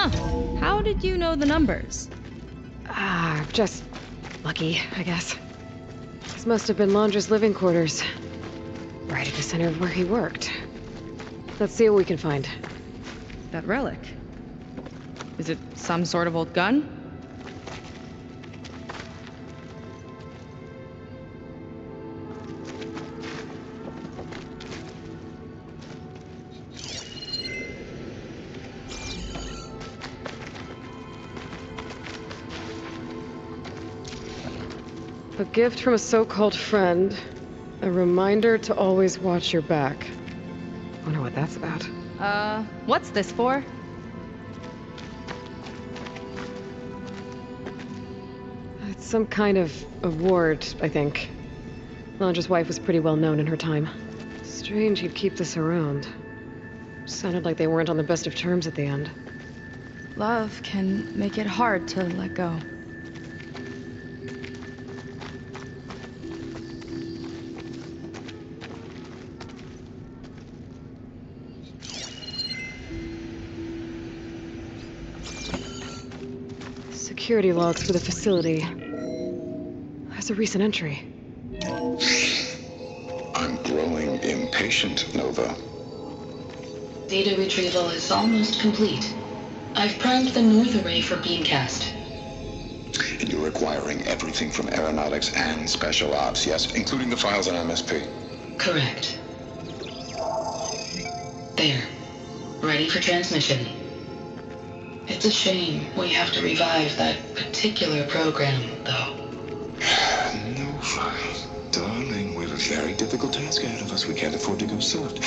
Huh. How did you know the numbers? Just lucky, I guess. This must have been Londra's living quarters. Right at the center of where he worked. Let's see what we can find. That relic. Is it some sort of old gun? A gift from a so-called friend. A reminder to always watch your back. Wonder what that's about. What's this for? It's some kind of award, I think. Londra's wife was pretty well known in her time. Strange he'd keep this around. Sounded like they weren't on the best of terms at the end. Love can make it hard to let go. Security logs for the facility. There's a recent entry. I'm growing impatient, Nova. Data retrieval is almost complete. I've primed the North Array for beamcast. And you're acquiring everything from aeronautics and special ops, yes? Including the files on MSP. Correct. There. Ready for transmission. It's a shame we have to revive that particular program, though. Nova, darling, we have a very difficult task ahead of us. We can't afford to go soft.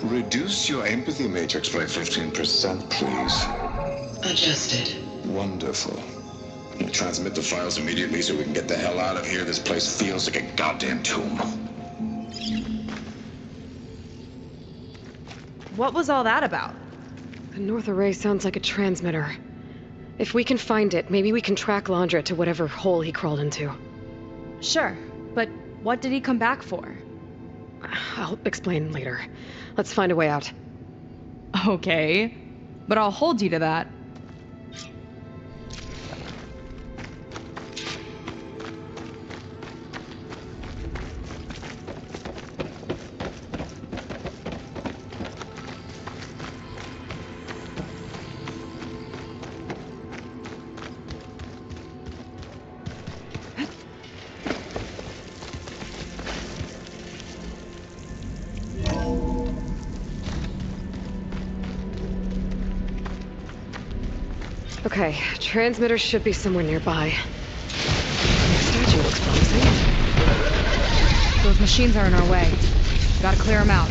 Reduce your empathy matrix by 15%, please. Adjusted. Wonderful. Transmit the files immediately so we can get the hell out of here. This place feels like a goddamn tomb. What was all that about? The North Array sounds like a transmitter. If we can find it, maybe we can track Londra to whatever hole he crawled into. Sure, but what did he come back for? I'll explain later. Let's find a way out. Okay, but I'll hold you to that. Okay, transmitter should be somewhere nearby. The statue looks promising. Those machines are in our way. Gotta clear them out.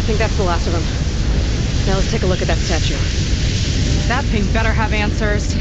think that's the last of them. Now let's take a look at that statue. That thing better have answers.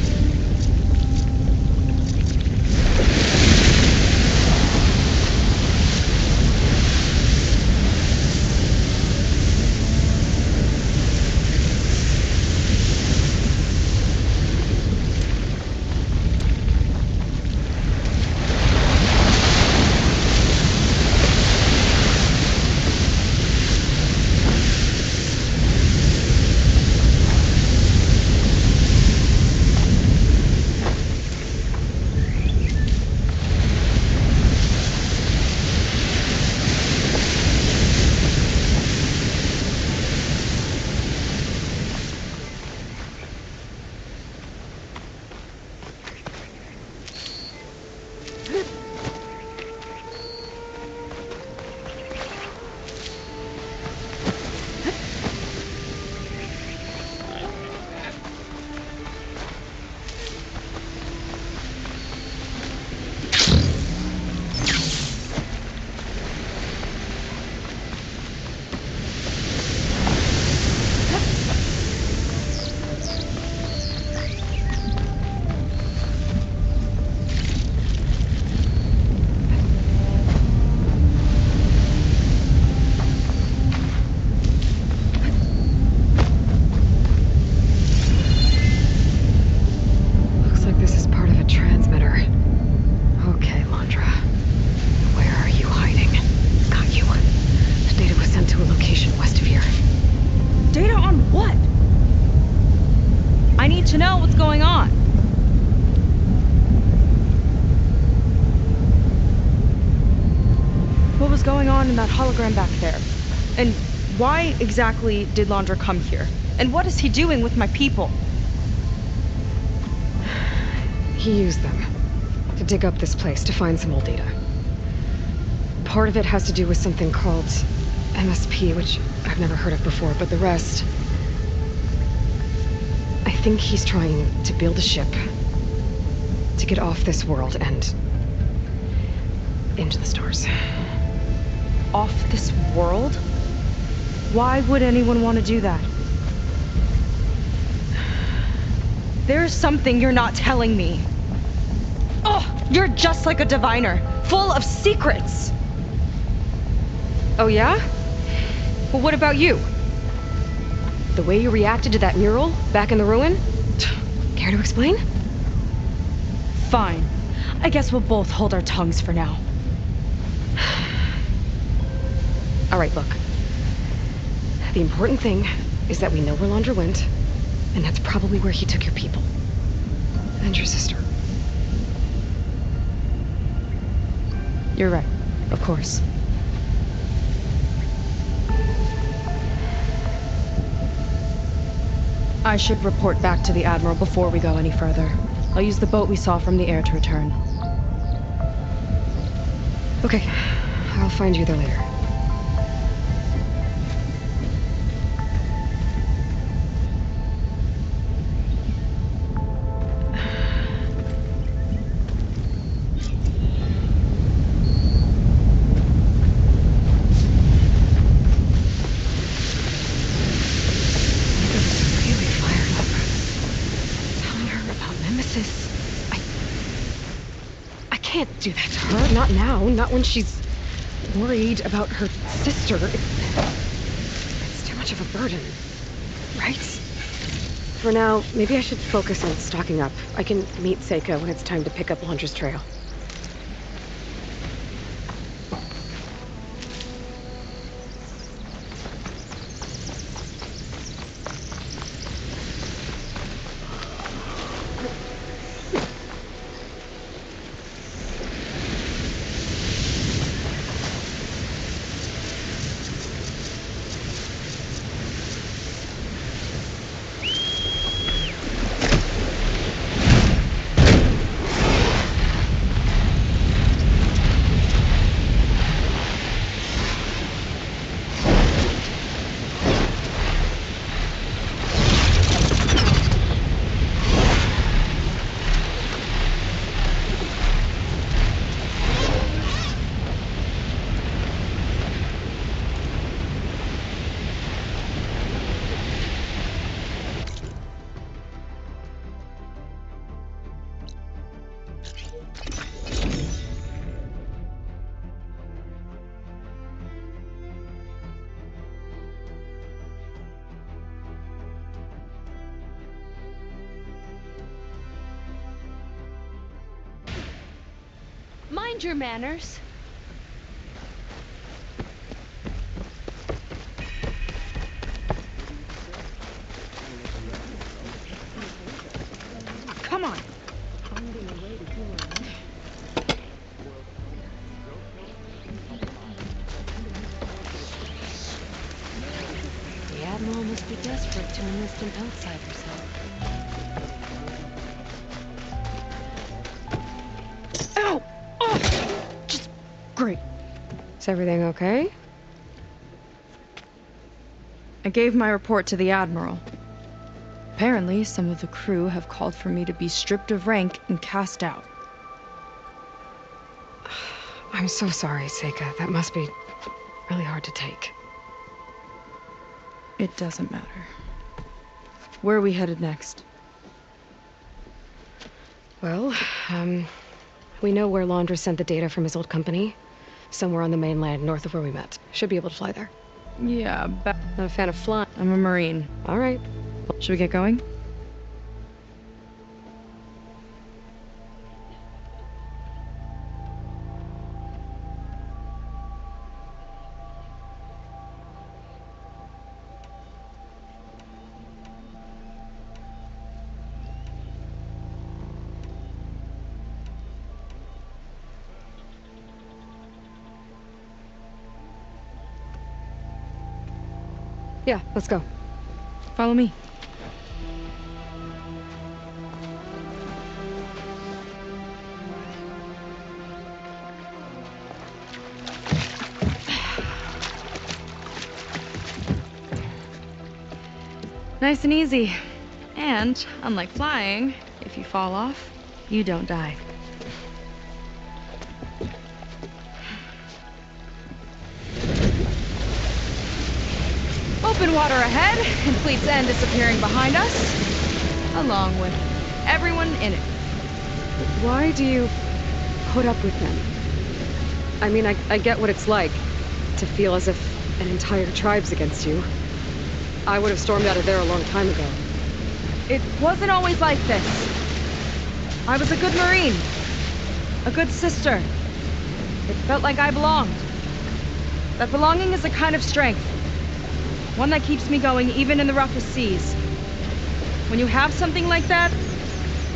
Looks like this is part of a transmitter. Okay, Landra. Where are you hiding? Got you. Data was sent to a location west of here. Data on what? I need to know what's going on. What was going on in that hologram back there? And why exactly did Landra come here? And what is he doing with my people? He used them to dig up this place to find some old data. Part of it has to do with something called MSP, which I've never heard of before, but the rest... I think he's trying to build a ship to get off this world and into the stars. Off this world? Why would anyone want to do that? There's something you're not telling me. Oh, you're just like a diviner, full of secrets. Oh yeah? Well, what about you? The way you reacted to that mural back in the ruin? Care to explain? Fine. I guess we'll both hold our tongues for now. All right, look. The important thing is that we know where Landra went, and that's probably where he took your people. And your sister. You're right. Of course. I should report back to the Admiral before we go any further. I'll use the boat we saw from the air to return. Okay. I'll find you there later. I can't do that to her. Not now. Not when she's worried about her sister. It's too much of a burden. Right? For now, maybe I should focus on stocking up. I can meet Seika when it's time to pick up Landra's trail. Mind your manners. Come on. The Admiral must be desperate to enlist an outsider, so... Ow! Oh! Just great. Is everything okay? I gave my report to the Admiral. Apparently, some of the crew have called for me to be stripped of rank and cast out. I'm so sorry, Seika. That must be really hard to take. It doesn't matter. Where are we headed next? Well, we know where Laundra sent the data from his old company. Somewhere on the mainland, north of where we met. Should be able to fly there. Yeah, Not a fan of flying. I'm a Marine. All right. Should we get going? Yeah, let's go. Follow me. Nice and easy. And, unlike flying, if you fall off, you don't die. Open water ahead, and Fleet's End disappearing behind us, along with everyone in it. Why do you put up with them? I mean, I get what it's like to feel as if an entire tribe's against you. I would have stormed out of there a long time ago. It wasn't always like this. I was a good Marine. A good sister. It felt like I belonged. That belonging is a kind of strength. One that keeps me going even in the roughest seas. When you have something like that,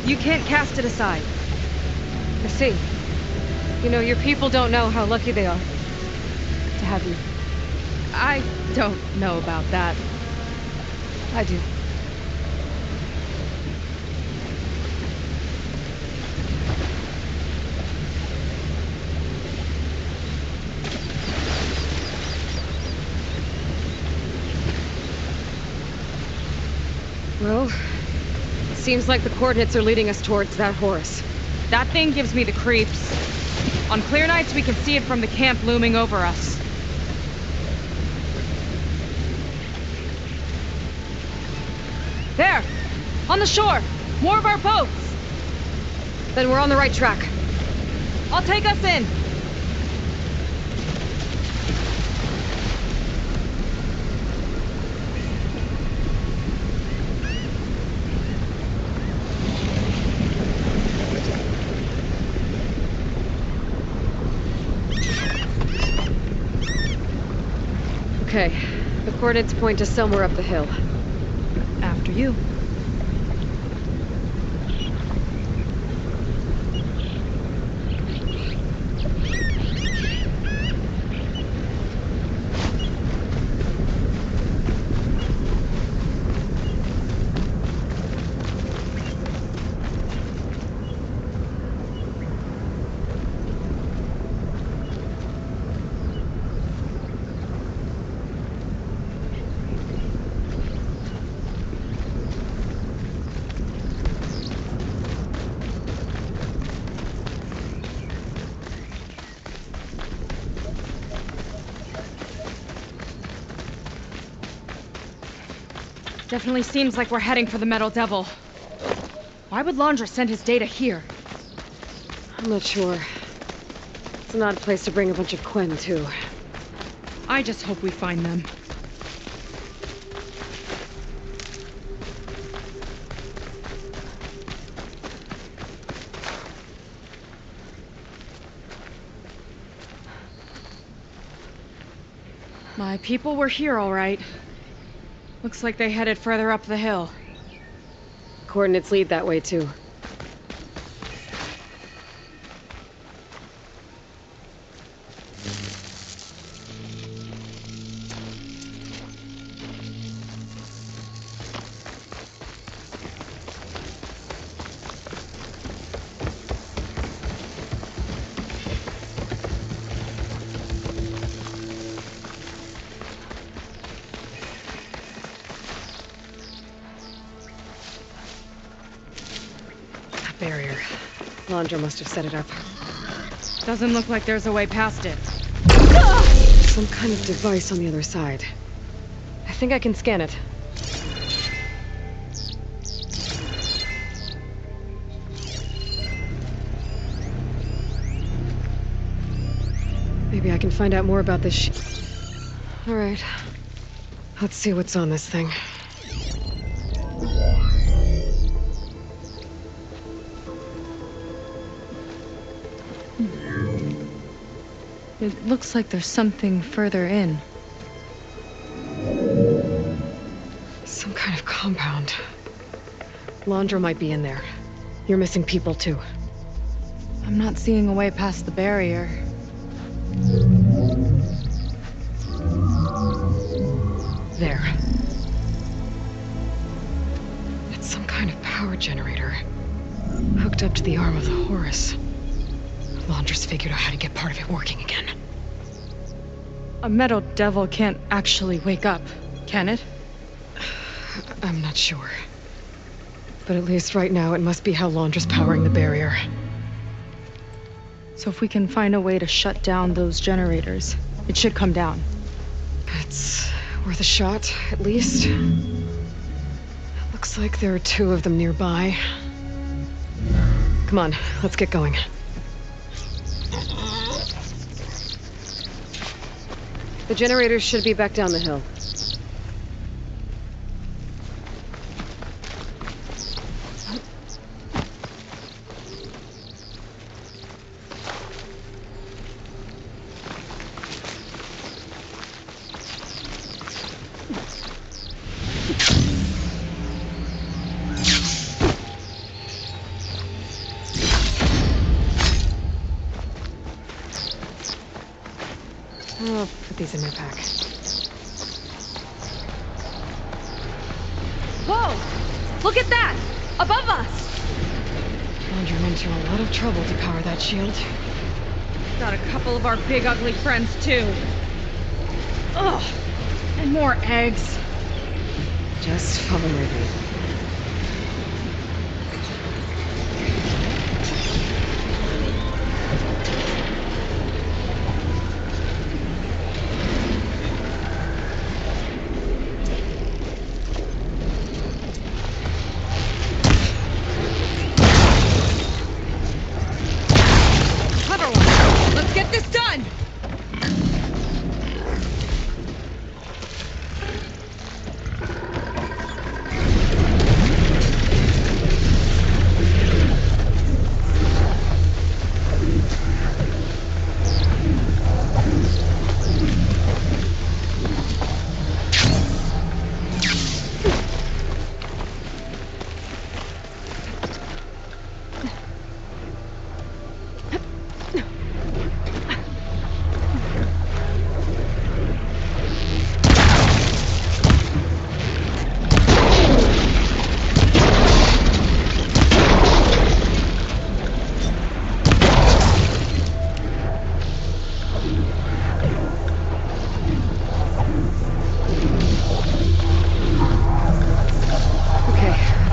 you can't cast it aside. I see. You know, your people don't know how lucky they are to have you. I don't know about that. I do. Well, it seems like the coordinates are leading us towards that Horus. That thing gives me the creeps. On clear nights, we can see it from the camp looming over us. There! On the shore! More of our boats! Then we're on the right track. I'll take us in! Okay, the coordinates point to somewhere up the hill. After you. Definitely seems like we're heading for the Metal Devil. Why would Laundra send his data here? I'm not sure. It's an odd place to bring a bunch of Quen, too. I just hope we find them. My people were here, all right. Looks like they headed further up the hill. Coordinates lead that way, too. Barrier. Landra must have set it up. Doesn't look like there's a way past it. Some kind of device on the other side. I think I can scan it. Maybe I can find out more about this Alright. Let's see what's on this thing. It looks like there's something further in. Some kind of compound. Landra might be in there. You're missing people too. I'm not seeing a way past the barrier. There. It's some kind of power generator. Hooked up to the arm of the Horus. Landra's figured out how to get part of it working again. A metal devil can't actually wake up, can it? I'm not sure. But at least right now, it must be how Landra's powering the barrier. So if we can find a way to shut down those generators, it should come down. It's worth a shot, at least. Looks like there are 2 of them nearby. Come on, let's get going. The generators should be back down the hill. I'll put these in my pack. Whoa! Look at that! Above us! Landra went to a lot of trouble to power that shield. Got a couple of our big ugly friends, too. Ugh! And more eggs. Just follow my lead. Let's get this done!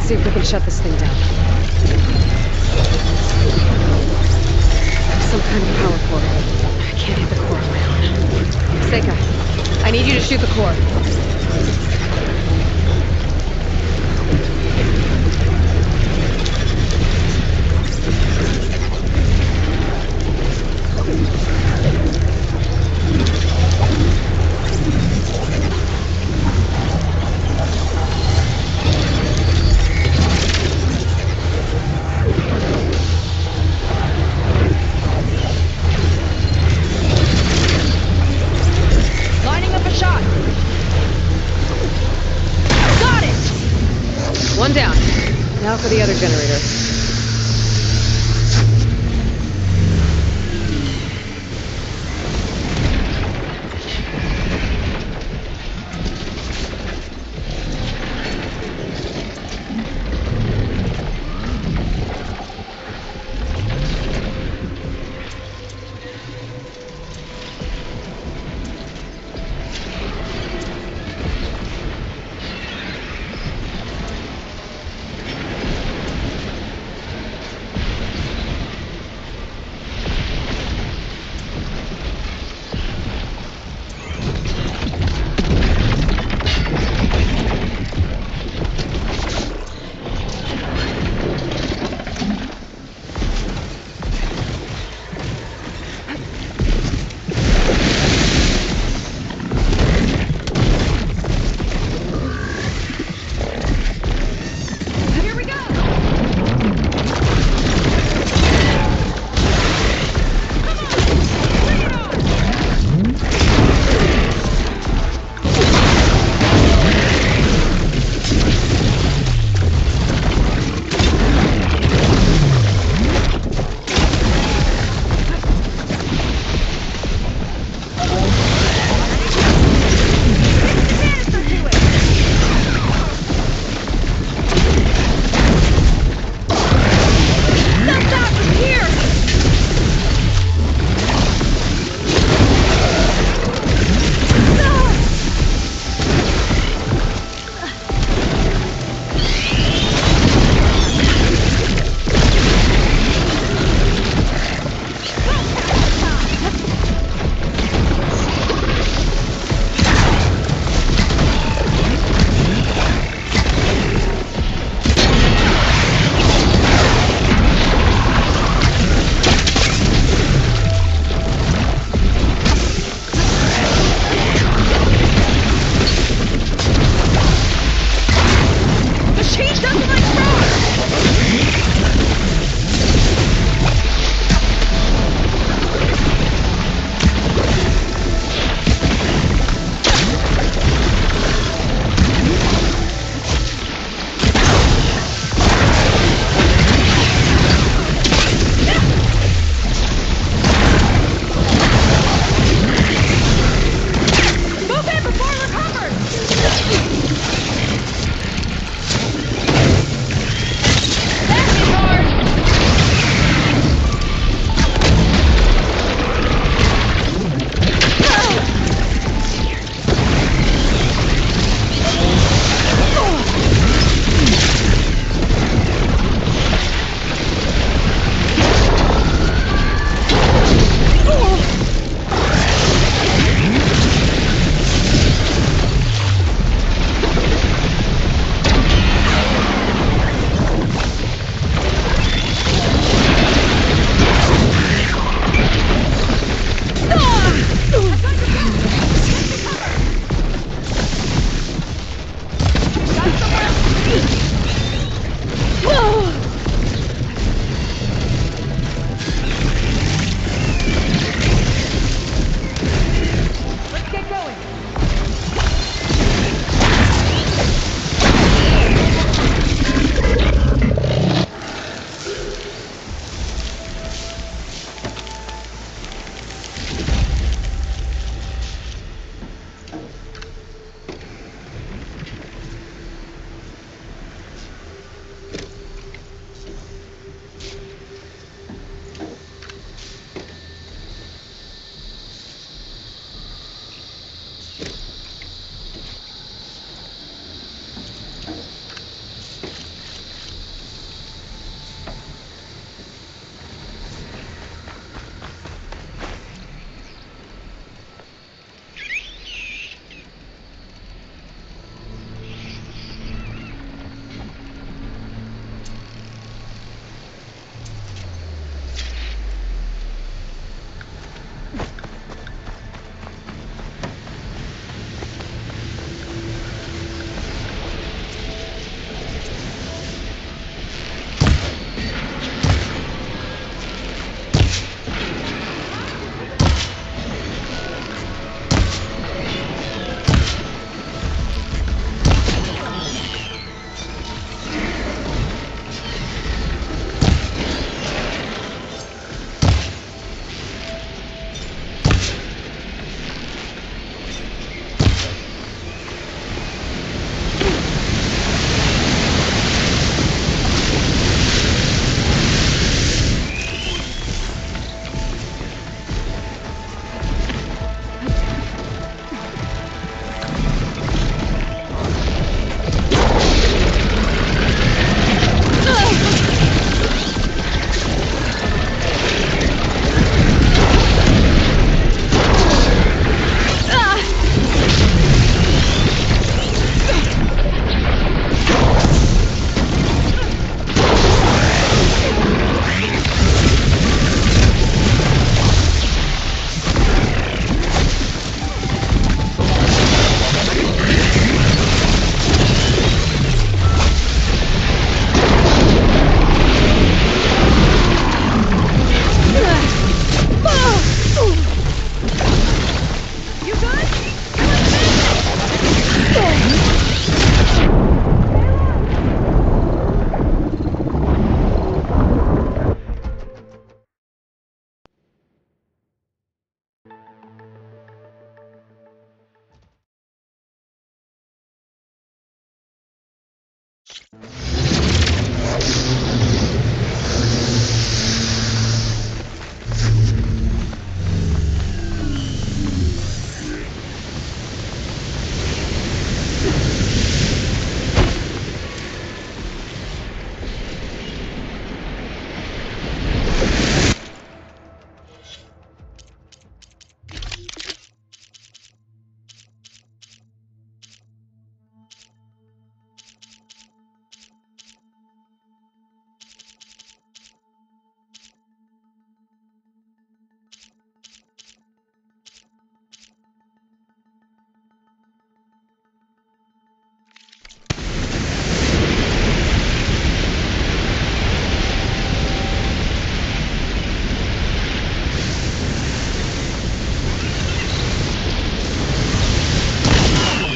See if we can shut this thing down. Some kind of power core. I can't hit the core on my own. Seika, I need you to shoot the core. Lining up a Now for the other generator.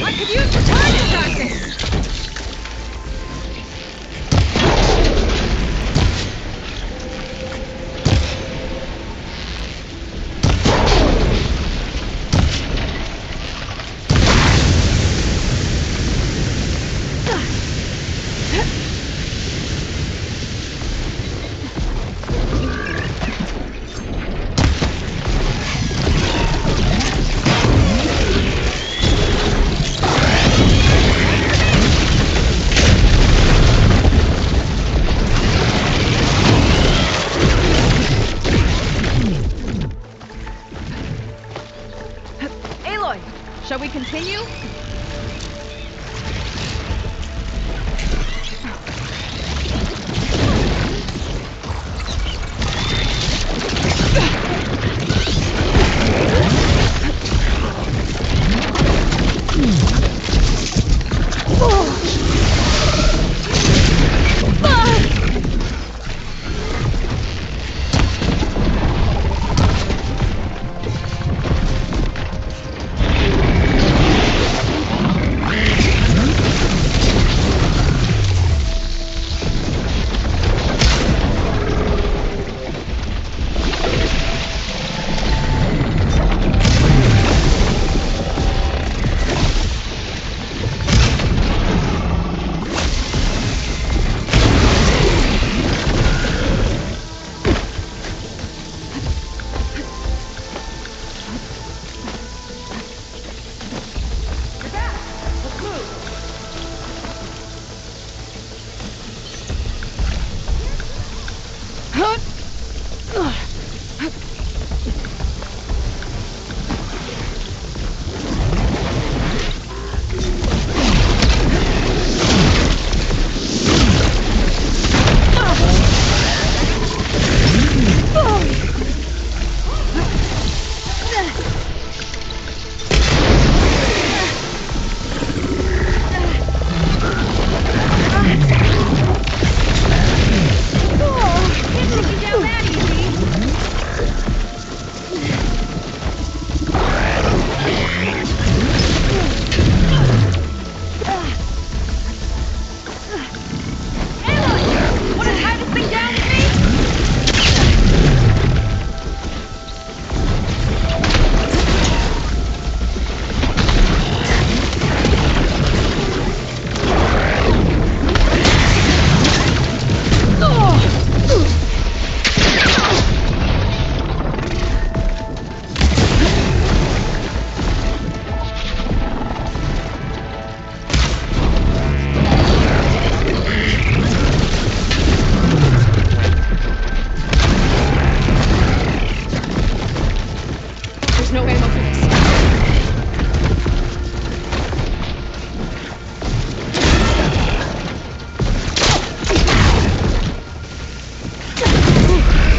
I could use the target practice! Aloy, shall we continue?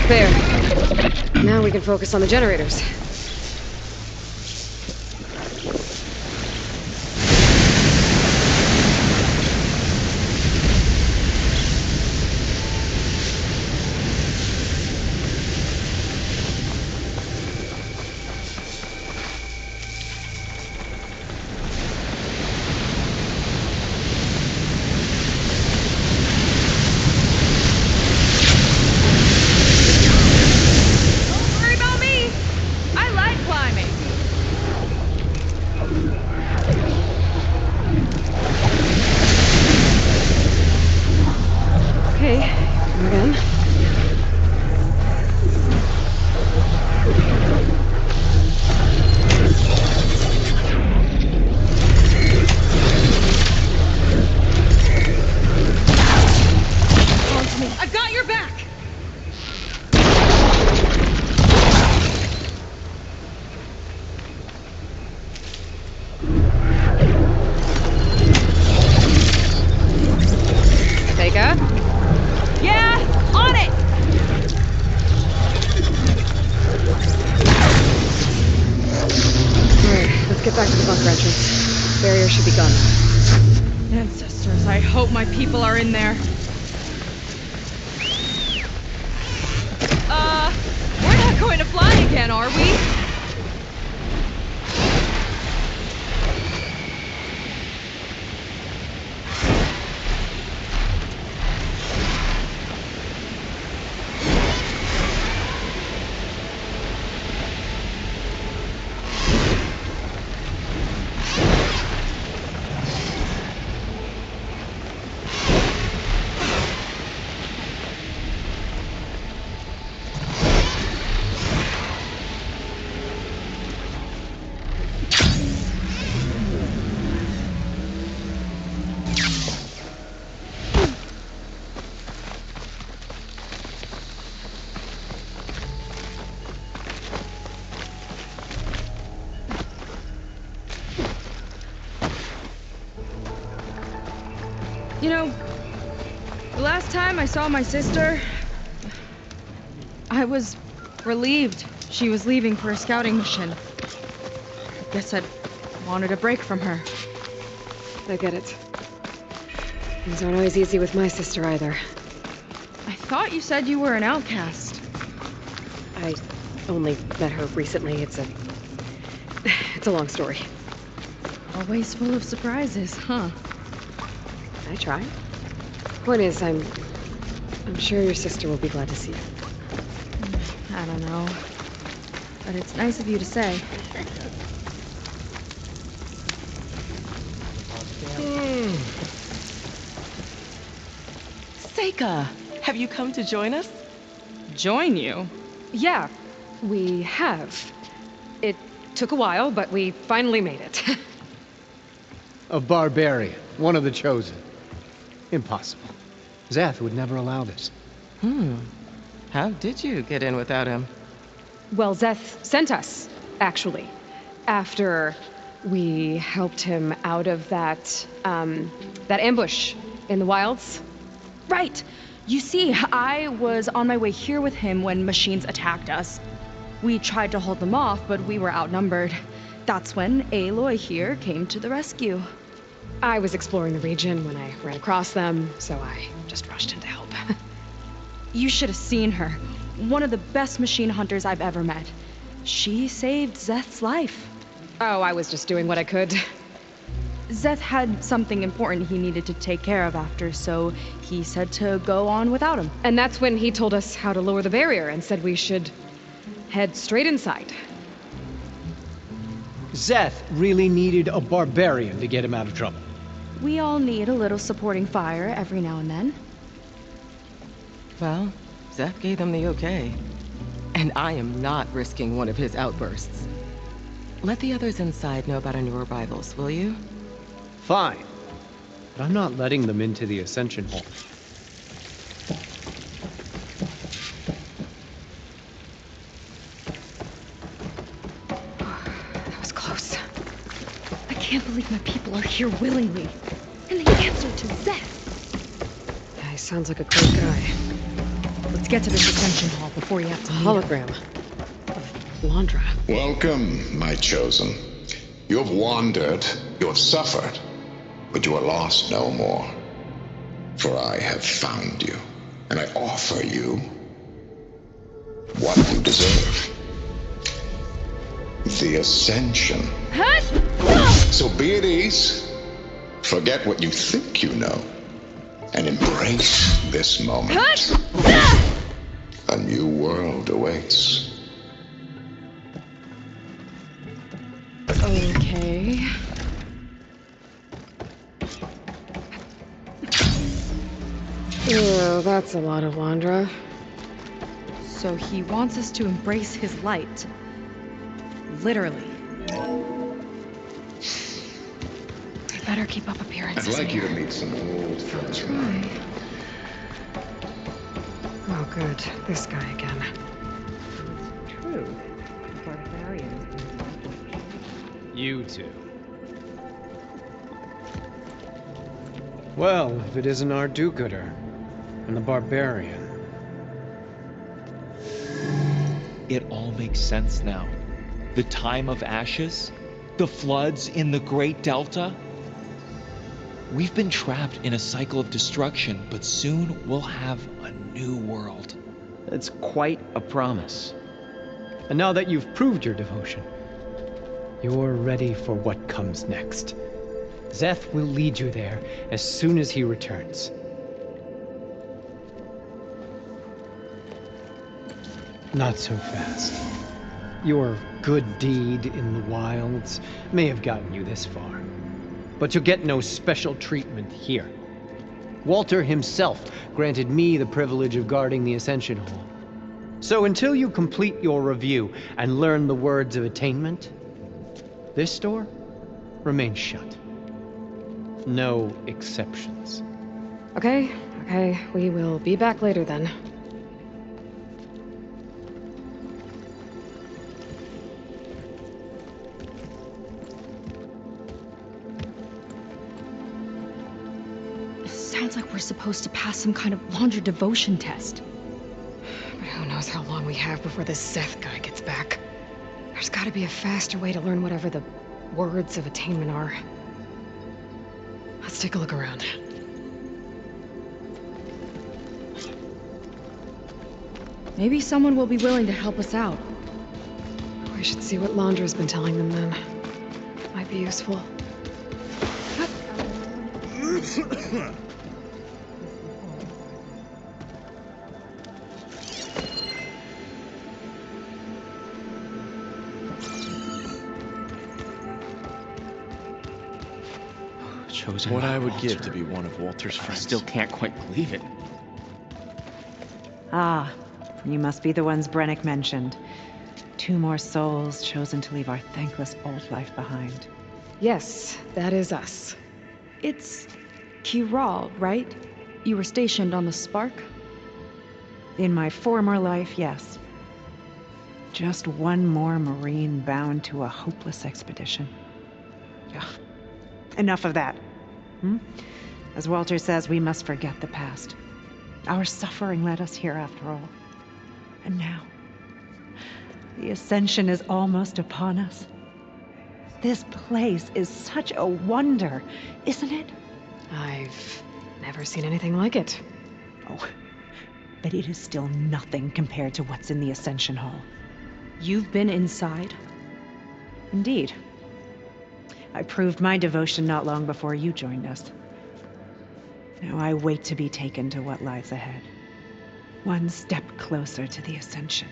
There. Now we can focus on the generators. workbenches. Barrier should be gone. Ancestors, I hope my people are in there. We're not going to fly again, are we? You know, the last time I saw my sister, I was relieved she was leaving for a scouting mission. I guess I'd wanted a break from her. I get it. Things aren't always easy with my sister either. I thought you said you were an outcast. I only met her recently. It's a long story. Always full of surprises, huh? I try. Point is, I'm sure your sister will be glad to see you. I don't know. But it's nice of you to say. Seika, have you come to join us? Join you? Yeah, we have. It took a while, but we finally made it. A barbarian, one of the chosen. Impossible. Zeth would never allow this. How did you get in without him? Well, Zeth sent us, actually. After we helped him out of that ambush in the wilds. Right! You see, I was on my way here with him when machines attacked us. We tried to hold them off, but we were outnumbered. That's when Aloy here came to the rescue. I was exploring the region when I ran across them, so I just rushed in to help. You should have seen her. One of the best machine hunters I've ever met. She saved Zeth's life. Oh, I was just doing what I could. Zeth had something important he needed to take care of after, so he said to go on without him. And that's when he told us how to lower the barrier and said we should head straight inside. Zeth really needed a barbarian to get him out of trouble. We all need a little supporting fire every now and then. Well, Zeth gave them the okay. And I am not risking one of his outbursts. Let the others inside know about our new arrivals, will you? Fine. But I'm not letting them into the Ascension Hall. That was close. I can't believe my people are here willingly. And they answer to Zeth. Yeah, he sounds like a great guy. Let's get to this Ascension Hall before you have It's to a meet him. hologram of Landra. Welcome, my chosen. You have wandered, you have suffered, but you are lost no more. For I have found you, and I offer you what you deserve. The Ascension. So be at ease, forget what you think you know, and embrace this moment. A new world awaits. Okay. Oh, that's a lot of Landra. So he wants us to embrace his light. Literally. I better keep up appearances. I'd like you to meet some old friends of mine. Oh, good. This guy again. True. Barbarians. You two. Well, if it isn't our do-gooder and the barbarian. It all makes sense now. The time of ashes, The floods in the Great Delta? We've been trapped in a cycle of destruction, but soon we'll have a new world. That's quite a promise. And now that you've proved your devotion, you're ready for what comes next. Szeth will lead you there as soon as he returns. Not so fast. Your good deed in the wilds may have gotten you this far, but you'll get no special treatment here. Walter himself granted me the privilege of guarding the Ascension Hall. So until you complete your review and learn the words of attainment, this door remains shut. No exceptions. Okay, we will be back later then. Sounds like we're supposed to pass some kind of Laundra devotion test. But who knows how long we have before this Szeth guy gets back. There's gotta be a faster way to learn whatever the words of attainment are. Let's take a look around. Maybe someone will be willing to help us out. We should see what Laundra's been telling them then. Might be useful. Chosen What by I would Walter. give to be one of Walter's I friends. still can't quite believe it. Ah, you must be the ones Brennick mentioned. 2 more souls chosen to leave our thankless old life behind. Yes, that is us. It's Kiral, right? You were stationed on the Spark? In my former life, yes. Just one more Marine bound to a hopeless expedition. Ugh. Enough of that. As Walter says, we must forget the past. Our suffering led us here after all. And now, the Ascension is almost upon us. This place is such a wonder, isn't it? I've never seen anything like it. Oh, but it is still nothing compared to what's in the Ascension Hall. You've been inside? Indeed. I proved my devotion not long before you joined us. Now I wait to be taken to what lies ahead. One step closer to the Ascension.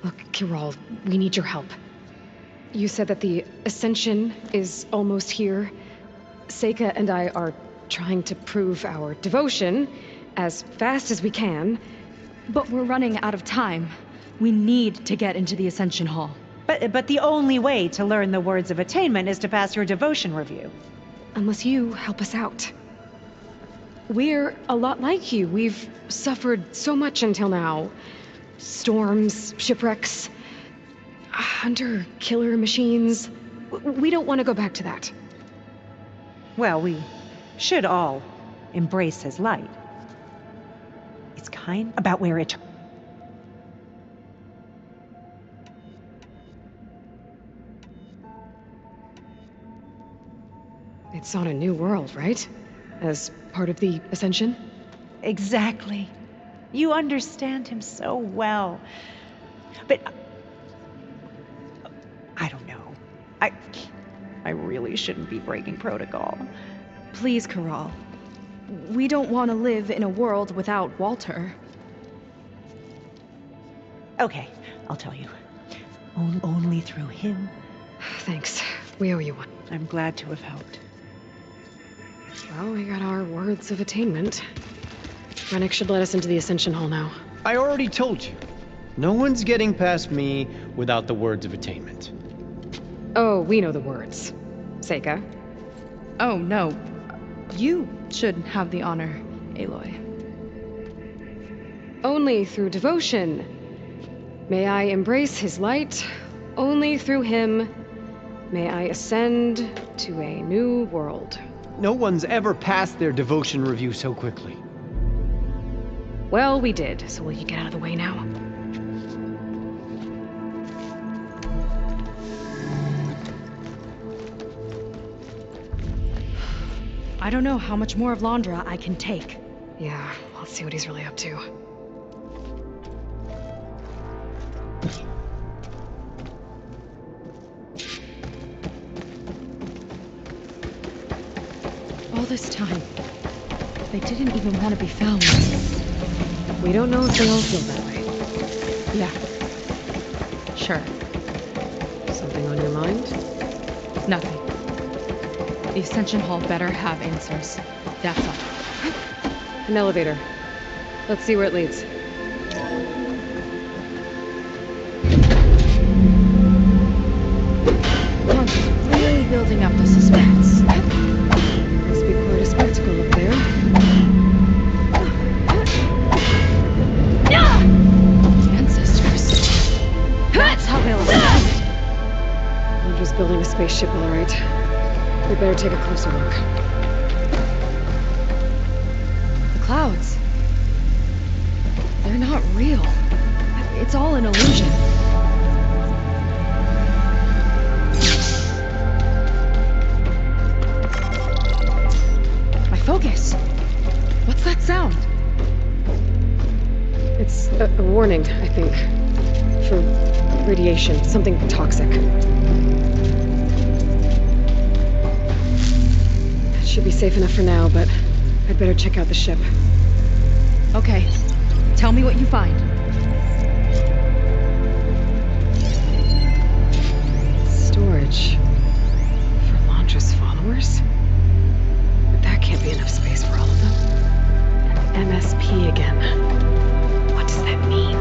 Look, Kiral, we need your help. You said that the Ascension is almost here. Seika and I are trying to prove our devotion as fast as we can. But we're running out of time. We need to get into the Ascension Hall. But the only way to learn the words of attainment is to pass your devotion review. Unless you help us out. We're a lot like you. We've suffered so much until now. Storms, shipwrecks, hunter-killer machines. We don't want to go back to that. Well, we should all embrace his light. It's kind about where it... It's on a new world, right? As part of the Ascension? Exactly. You understand him so well. But... I don't know. I really shouldn't be breaking protocol. Please, Kiral. We don't want to live in a world without Walter. Okay, I'll tell you. Only through him. Thanks. We owe you one. I'm glad to have helped. Well, we got our words of attainment. Brennick should let us into the Ascension Hall now. I already told you. No one's getting past me without the words of attainment. Oh, we know the words. Seika. Oh, no. You should have the honor, Aloy. Only through devotion. May I embrace his light. Only through him may I ascend to a new world. No one's ever passed their devotion review so quickly. Well, we did, so will you get out of the way now? I don't know how much more of Londra I can take. Yeah, let's see what he's really up to. All this time, they didn't even want to be found. We don't know if they all feel that way. Yeah. Sure. Something on your mind? Nothing. The Ascension Hall better have answers. That's all. An elevator. Let's see where it leads. Londra, really building up the suspense. Must be quite a spectacle up there. Ancestors. That's how they'll ascend. Londra's building a spaceship, all right. We better take a closer look. The clouds. They're not real. It's all an illusion. My focus. What's that sound? It's a warning, I think. For radiation, something toxic. It should be safe enough for now, but I'd better check out the ship. Okay. Tell me what you find. Storage. For Londra's followers? But that can't be enough space for all of them. And MSP again. What does that mean?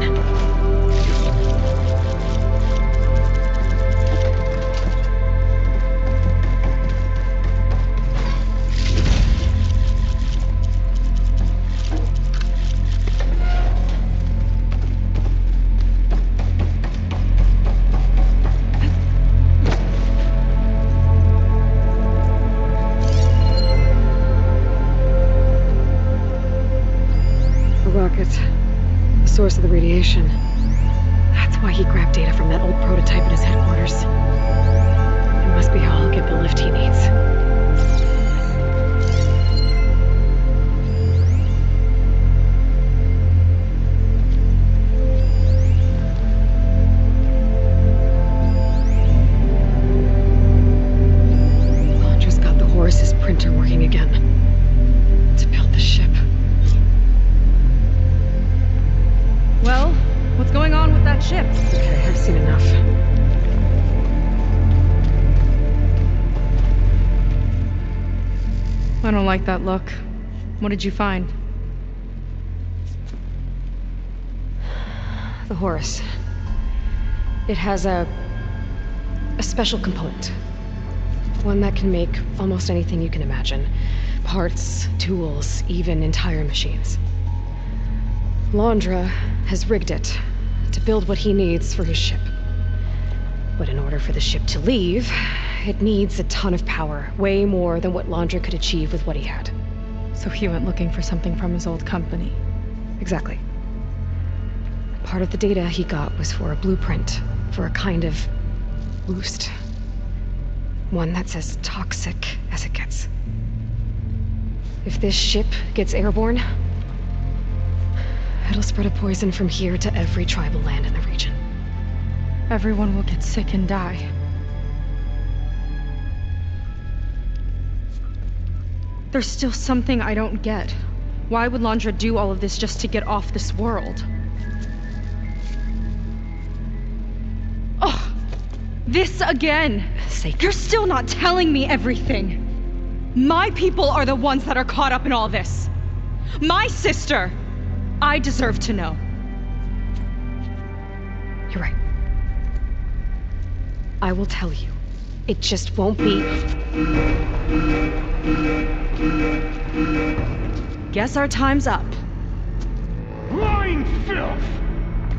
The source of the radiation. That's why he grabbed data from that old prototype at his headquarters. It must be how he'll get the lift he needs. Londra's got the Horus's printer working again. To build the ship. Well, what's going on with that ship? Okay, I've seen enough. I don't like that look. What did you find? The Horus. It has a special component. One that can make almost anything you can imagine. Parts, tools, even entire machines. Londra has rigged it to build what he needs for his ship. But in order for the ship to leave, it needs a ton of power, way more than what Londra could achieve with what he had. So he went looking for something from his old company. Exactly. Part of the data he got was for a blueprint, for a kind of boost. One that's as toxic as it gets. If this ship gets airborne, it'll spread a poison from here to every tribal land in the region. Everyone will get sick and die. There's still something I don't get. Why would Londra do all of this just to get off this world? Oh, this again! You're still not telling me everything! My people are the ones that are caught up in all this! My sister! I deserve to know. You're right. I will tell you. It just won't be... Guess our time's up. Lying filth!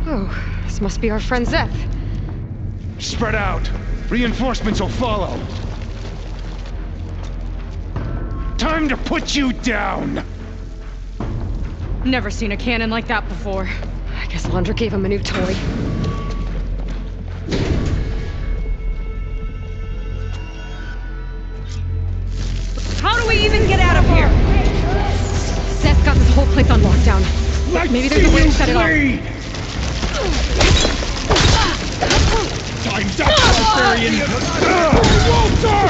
Oh, this must be our friend Zeth. Spread out. Reinforcements will follow. Time to put you down! Never seen a cannon like that before. I guess Londra gave him a new toy. How do we even get out of place on lockdown. Let's Maybe there's a way to shut it off. bleed. Time's up, barbarian! Walter!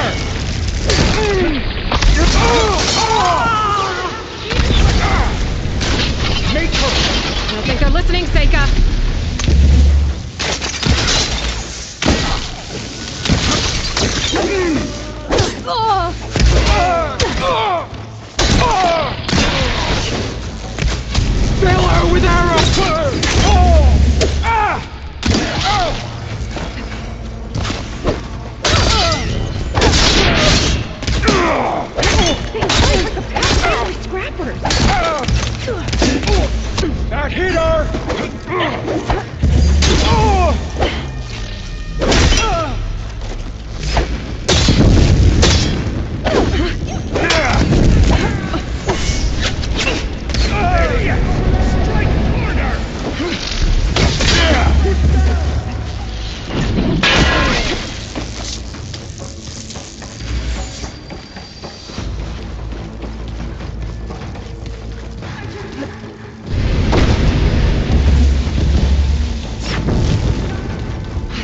Make her... I don't think they're listening, Seika. Fill her with arrows! Scrappers! That hit her! Strike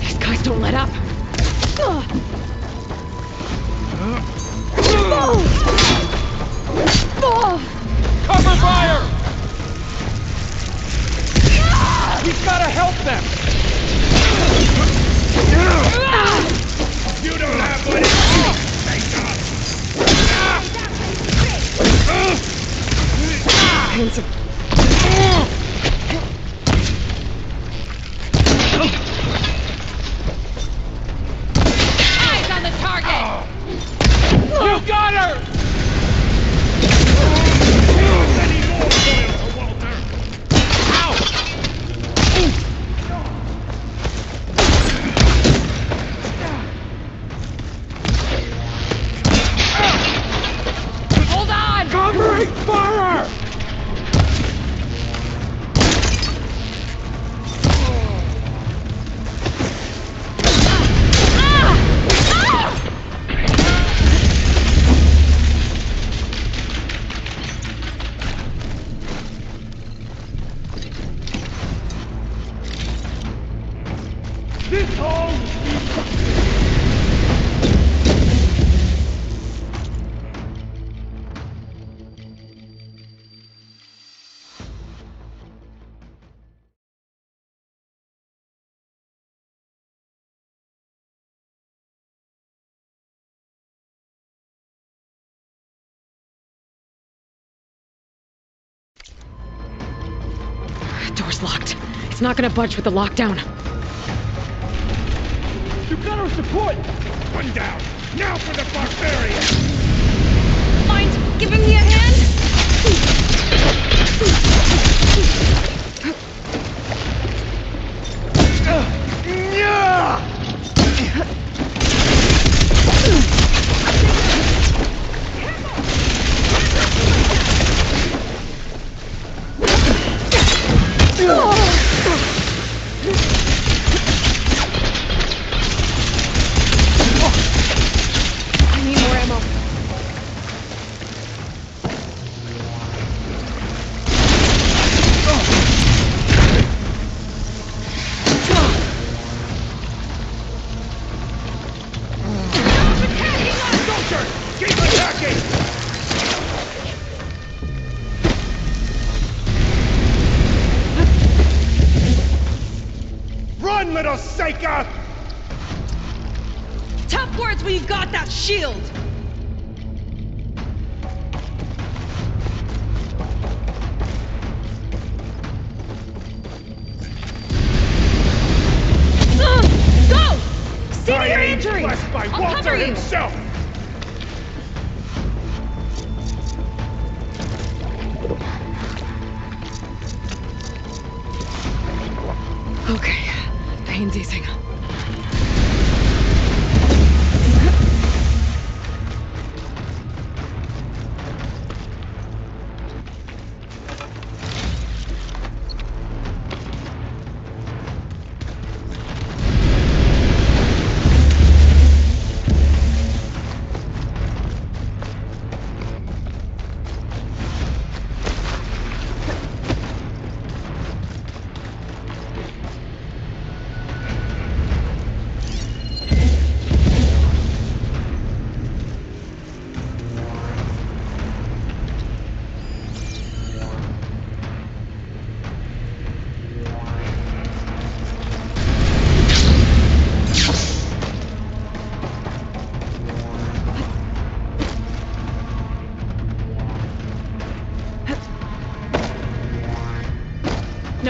These guys don't let up. Cover fire! We've gotta help them! You don't have what it Hands are... Eyes on the target! You got her! Any more oil for Walter! Hold on! Covering fire! This hole! Door's locked. It's not gonna budge with the lockdown. You got our support! One down! Now for the barbarian! Mind giving me a hand? I need more ammo. Soldier! Keep attacking! Run, little Seika! Tough words when you've got that shield! Go! See to I your ain't injuries! blessed by I'll Walter cover you! himself! Okay. Pain's easing.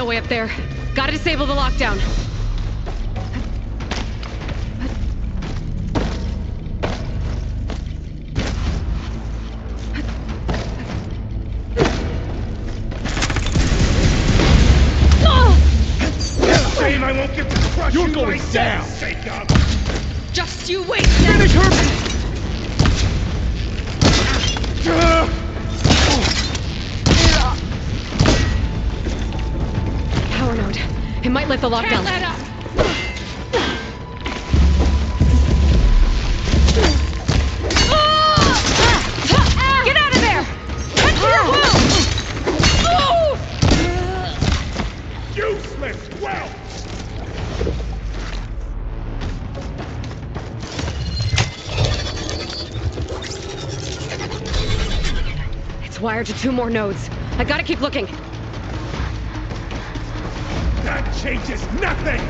no way up there. Gotta disable the lockdown. Shame I won't get to crush You're you going myself, down. Jacob! Just you wait! Finish her! Power node. It might lift the lockdown. Can't let up! Get out of there! Head for your wound! Useless whelp! It's wired to 2 more nodes. I gotta keep looking. That changes nothing!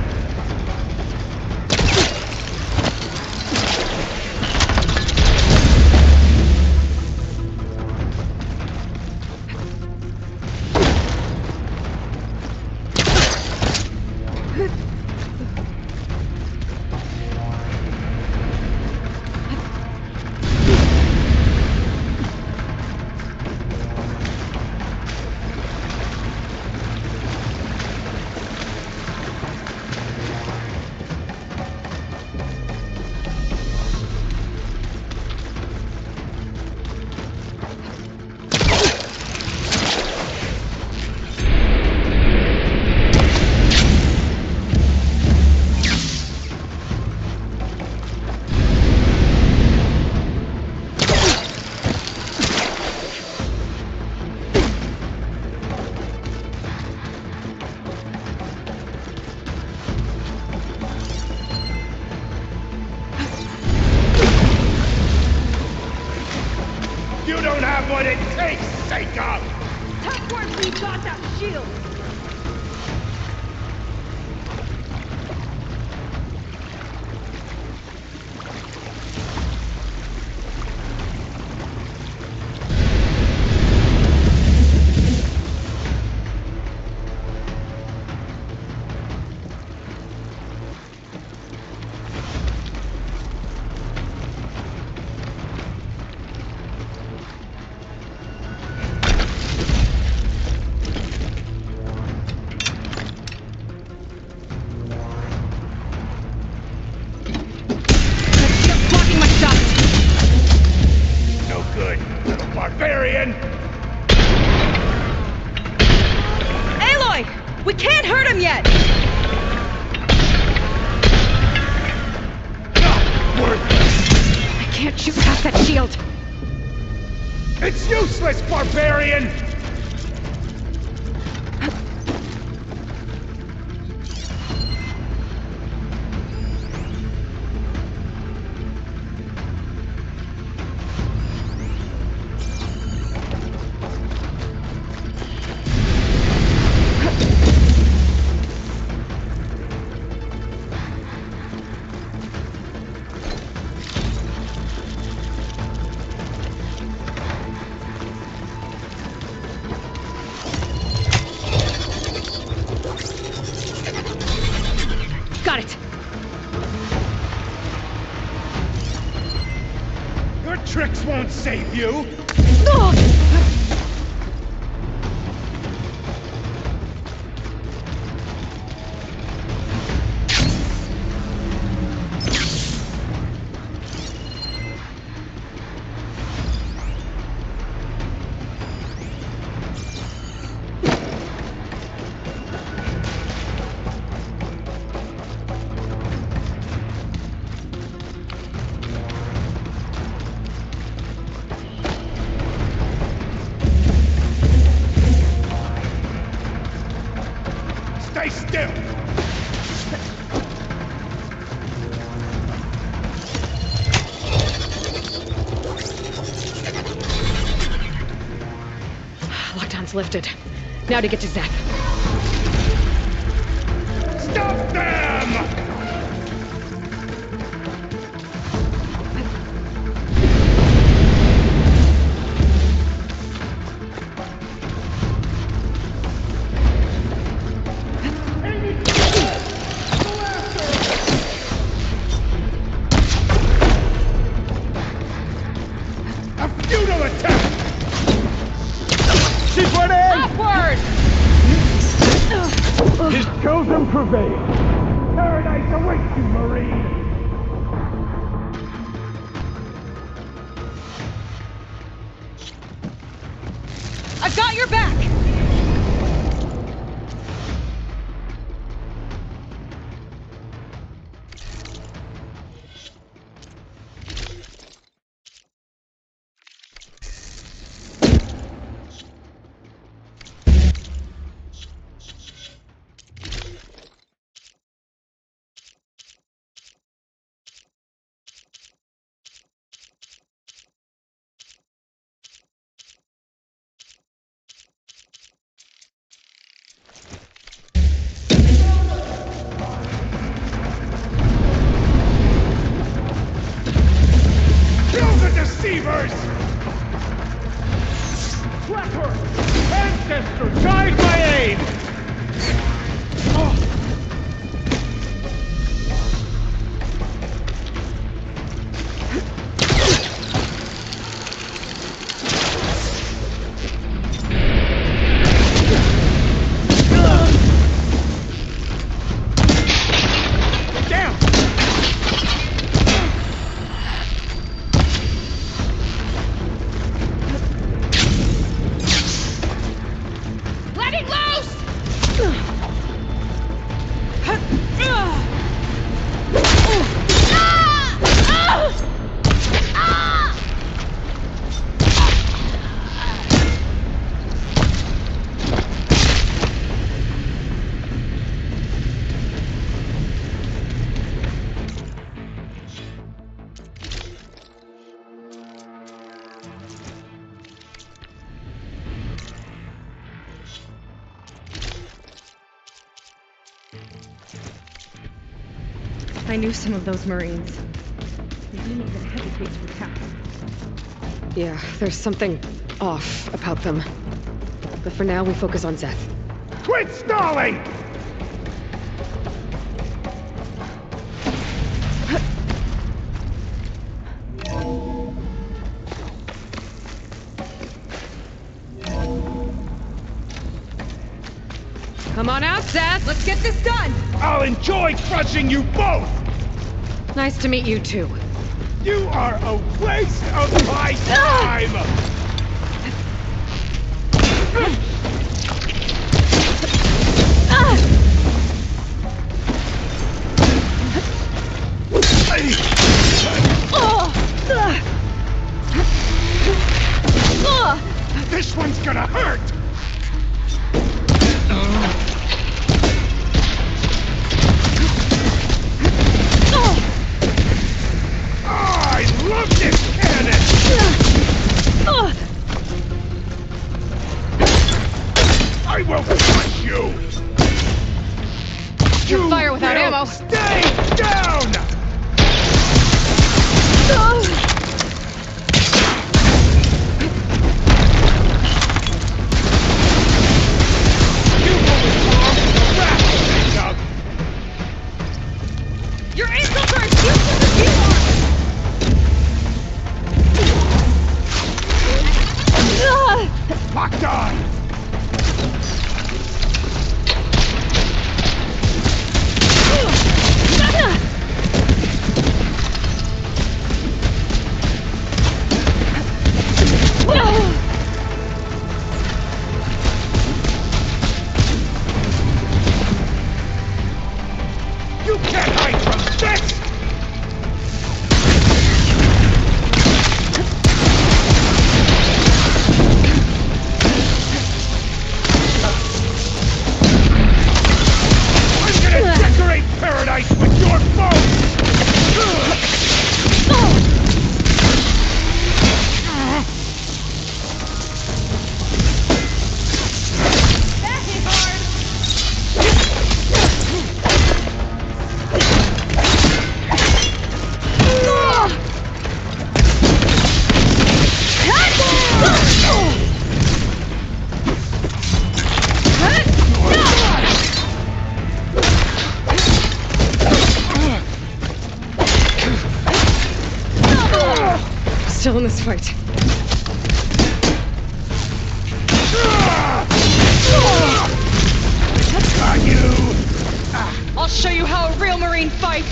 You don't have what it takes, Jacob! Tough work, we got that shield! Blocking my shot! No good, little barbarian! Aloy! We can't hurt him yet! Not worthless! I can't shoot past that shield! It's useless, barbarian! Got it! Your tricks won't save you! Stay still! Lockdown's lifted. Now to get to Zep. Stop them! prevail. Paradise awaits you, Marine! I've got your back! Kill the deceivers! Trapper! Ancestor, guide my aim! Down! Letting loose! I knew some of those Marines. They didn't even hesitate to attack. Yeah, there's something off about them. But for now, we focus on Zeth. Quit stalling! Come on out, Zeth! Let's get this done! I'll enjoy crushing you both! Nice to meet you, too. You are a waste of my time! This one's gonna hurt! I love this cannon! I will crush you! Can't fire without will ammo. Stay down! You will respond to the wrath of Your ankles are as useless as you are! Locked on! You can't hide from this! I'm gonna decorate paradise with your bones! That hit hard! Still in this fight. Got you! I'll show you how a real Marine fights!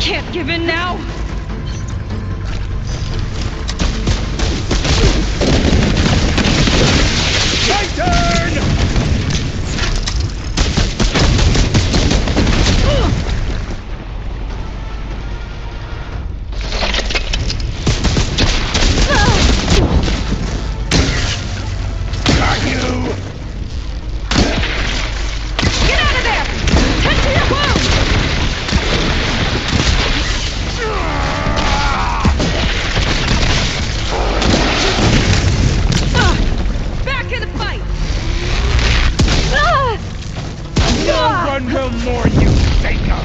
Can't give in now! My turn! Got you! Get out of there! Tend to your wounds! Back in the fight! No one will mourn you, Jacob!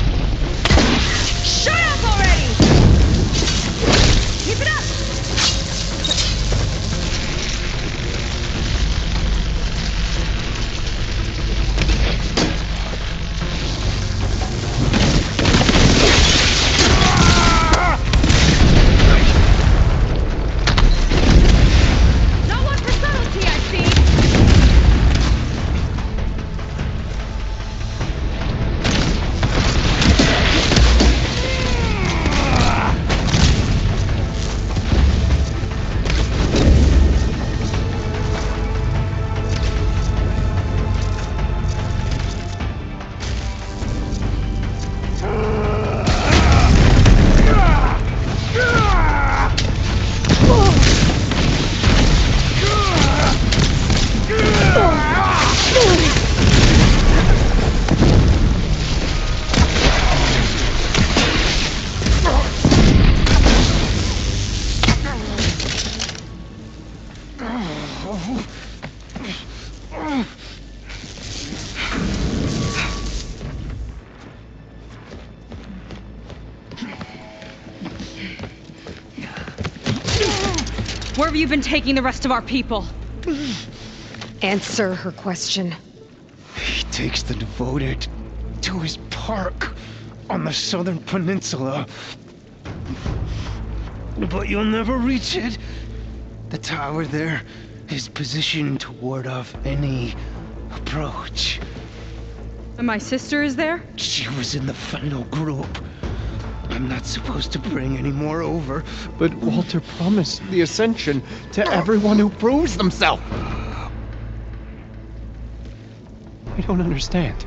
Shut up already! Keep it up! Not one for subtlety, I see! Where have you been taking the rest of our people? Answer her question. He takes the devoted to his park on the southern peninsula. But you'll never reach it. The tower there is positioned to ward off any approach. And my sister is there? She was in the final group. I'm not supposed to bring any more over. But Walter promised the Ascension to everyone who proves themselves. I don't understand.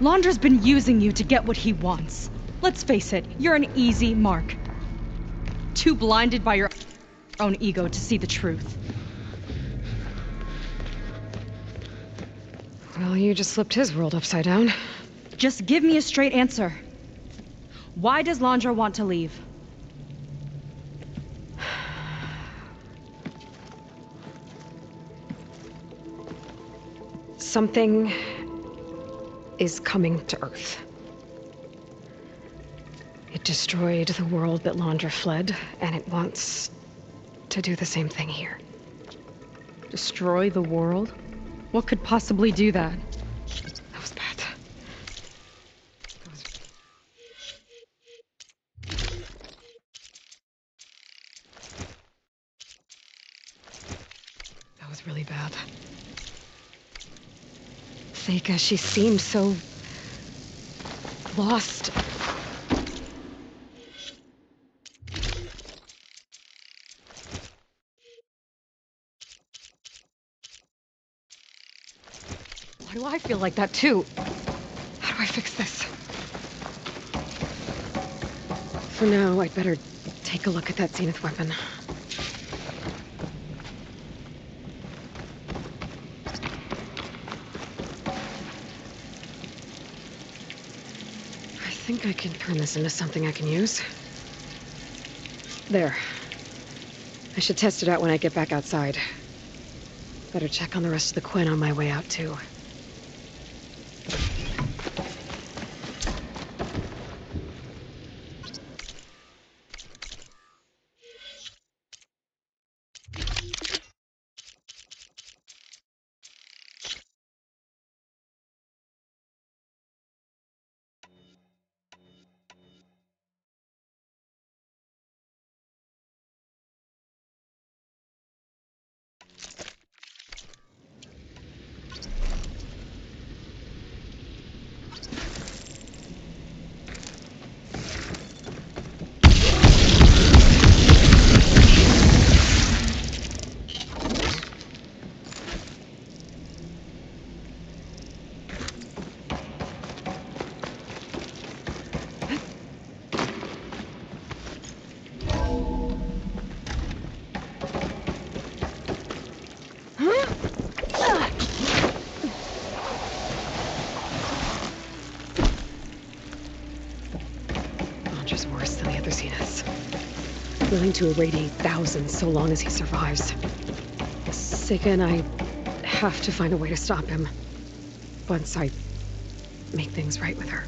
Londra's been using you to get what he wants. Let's face it, you're an easy mark. Too blinded by your own ego to see the truth. Well, you just flipped his world upside down. Just give me a straight answer. Why does Londra want to leave? Something is coming to Earth. It destroyed the world that Londra fled, and it wants to do the same thing here. Destroy the world? What could possibly do that? That was bad. That was really bad. Theka, she seemed so lost. Why do I feel like that too? How do I fix this? For now, I'd better take a look at that Zenith weapon. I think I can turn this into something I can use. There. I should test it out when I get back outside. Better check on the rest of the Quen on my way out, too. willing to irradiate thousands so long as he survives. Seika and I have to find a way to stop him. Once I make things right with her.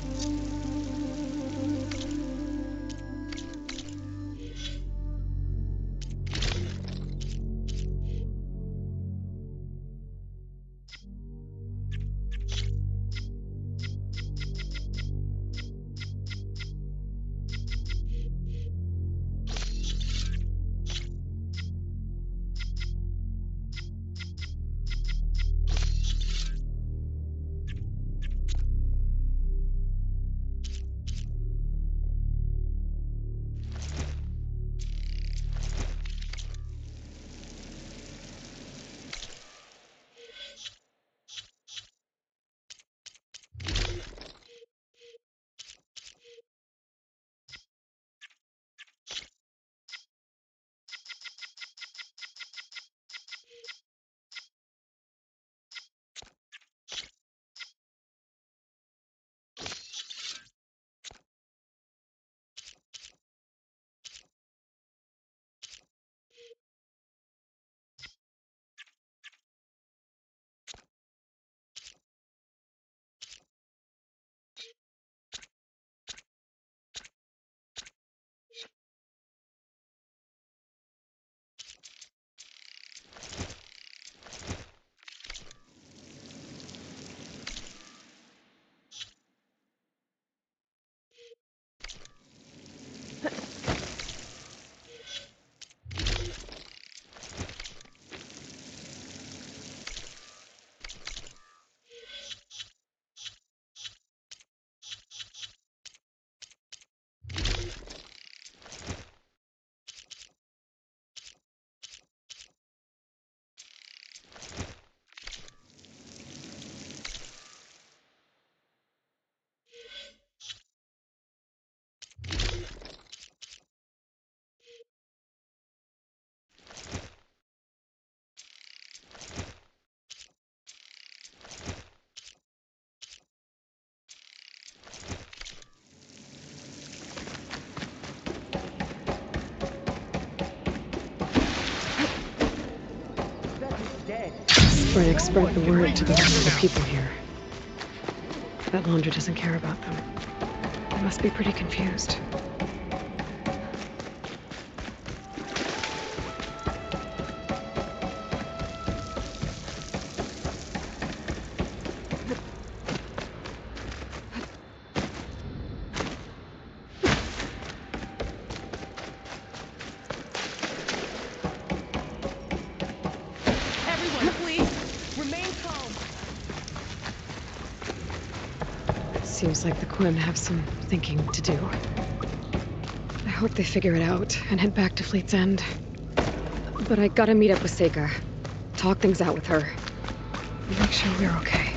Brannick spread the word to the rest of the people here. That Laundra doesn't care about them. They must be pretty confused. Seems like the Quen have some thinking to do. I hope they figure it out and head back to Fleet's End. But I gotta meet up with Seika. Talk things out with her. Make sure we're okay.